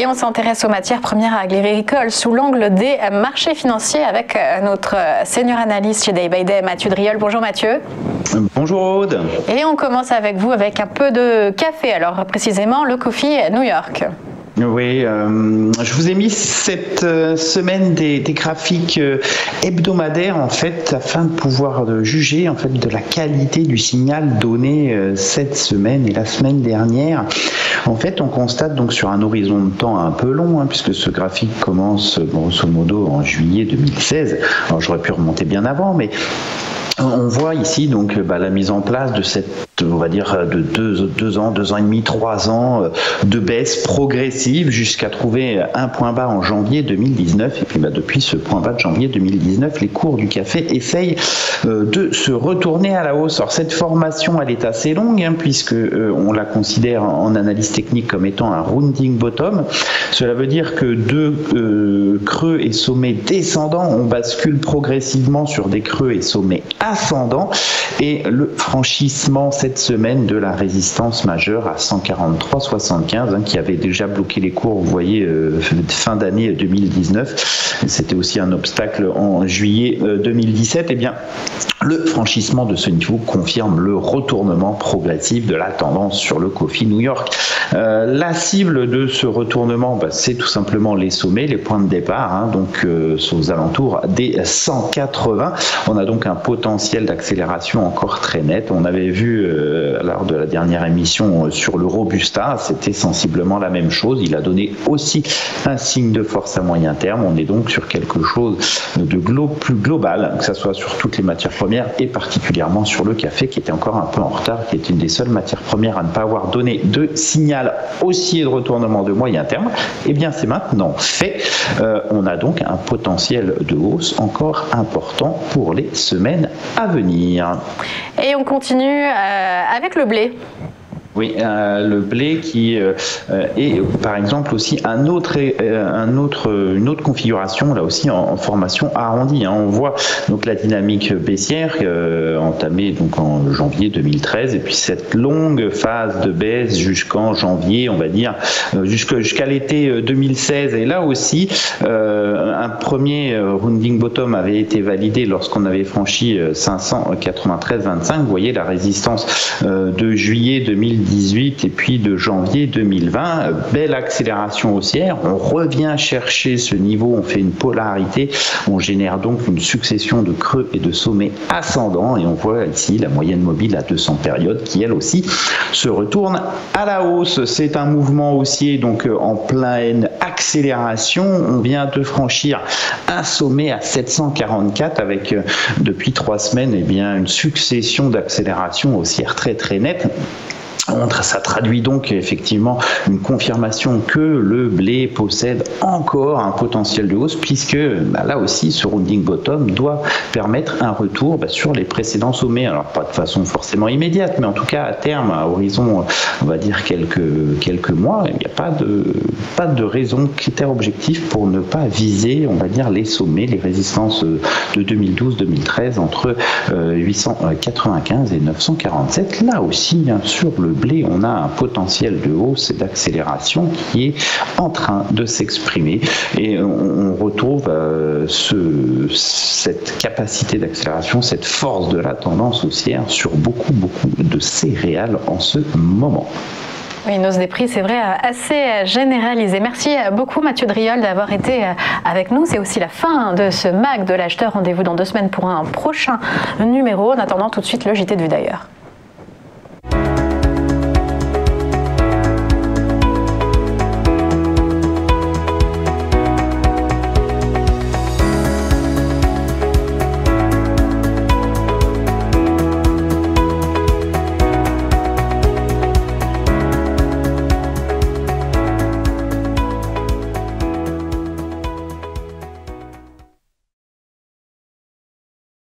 Et on s'intéresse aux matières premières agricoles sous l'angle des marchés financiers avec notre senior analyste chez Day by Day, Mathieu Driol. Bonjour Mathieu. Bonjour Aude. Et on commence avec vous avec un peu de café, alors précisément le Coffee New York. Oui, je vous ai mis cette semaine des graphiques hebdomadaires en fait afin de pouvoir juger en fait de la qualité du signal donné cette semaine et la semaine dernière. En fait, on constate donc sur un horizon de temps un peu long, puisque ce graphique commence grosso modo en juillet 2016. Alors j'aurais pu remonter bien avant, mais on voit ici donc la mise en place de cette, on va dire, de 2 ans et demi, 3 ans de baisse progressive jusqu'à trouver un point bas en janvier 2019. Et puis depuis ce point bas de janvier 2019, les cours du café essayent de se retourner à la hausse. Alors cette formation, elle est assez longue puisque on la considère en analyse technique comme étant un rounding bottom. Cela veut dire que deux creux et sommets descendants, on bascule progressivement sur des creux et sommets ascendant, et le franchissement cette semaine de la résistance majeure à 143,75 qui avait déjà bloqué les cours, vous voyez, fin d'année 2019. C'était aussi un obstacle en juillet 2017. Eh bien, le franchissement de ce niveau confirme le retournement progressif de la tendance sur le Coffee New York. La cible de ce retournement, c'est tout simplement les sommets, les points de départ, donc aux alentours des 180. On a donc un potentiel d'accélération encore très net. On avait vu lors de la dernière émission sur le Robusta, c'était sensiblement la même chose. Il a donné aussi un signe de force à moyen terme. On est donc sur quelque chose de plus global, que ce soit sur toutes les matières premières et particulièrement sur le café qui était encore un peu en retard, qui est une des seules matières premières à ne pas avoir donné de signal haussier de retournement de moyen terme. Eh bien, c'est maintenant fait. On a donc un potentiel de hausse encore important pour les semaines à venir. Et on continue avec le blé. Oui, le blé qui est par exemple aussi une autre configuration, là aussi en formation arrondie. On voit donc la dynamique baissière entamée donc en janvier 2013 et puis cette longue phase de baisse jusqu'en janvier, on va dire, jusqu'à l'été 2016. Et là aussi, un premier rounding bottom avait été validé lorsqu'on avait franchi 593,25. Vous voyez la résistance de juillet 2018 et puis de janvier 2020, belle accélération haussière, on revient chercher ce niveau, on fait une polarité, on génère donc une succession de creux et de sommets ascendants et on voit ici la moyenne mobile à 200 périodes qui elle aussi se retourne à la hausse. C'est un mouvement haussier donc en pleine accélération, on vient de franchir un sommet à 744 avec depuis 3 semaines une succession d'accélérations haussières très très nettes. Ça traduit donc effectivement une confirmation que le blé possède encore un potentiel de hausse puisque là aussi ce rounding bottom doit permettre un retour sur les précédents sommets. Alors pas de façon forcément immédiate, mais en tout cas à terme, à horizon on va dire quelques mois, il n'y a pas de raison, critère objectif pour ne pas viser, on va dire, les sommets, les résistances de 2012-2013 entre 895 et 947. Là aussi, sur le blé, on a un potentiel de hausse et d'accélération qui est en train de s'exprimer et on retrouve cette capacité d'accélération, cette force de la tendance haussière sur beaucoup de céréales en ce moment. Oui, une hausse des prix, c'est vrai, assez généralisée. Merci beaucoup Mathieu Driol d'avoir été avec nous. C'est aussi la fin de ce MAG de l'acheteur. Rendez-vous dans 2 semaines pour un prochain numéro. En attendant, tout de suite, le JT de Vue d'ailleurs.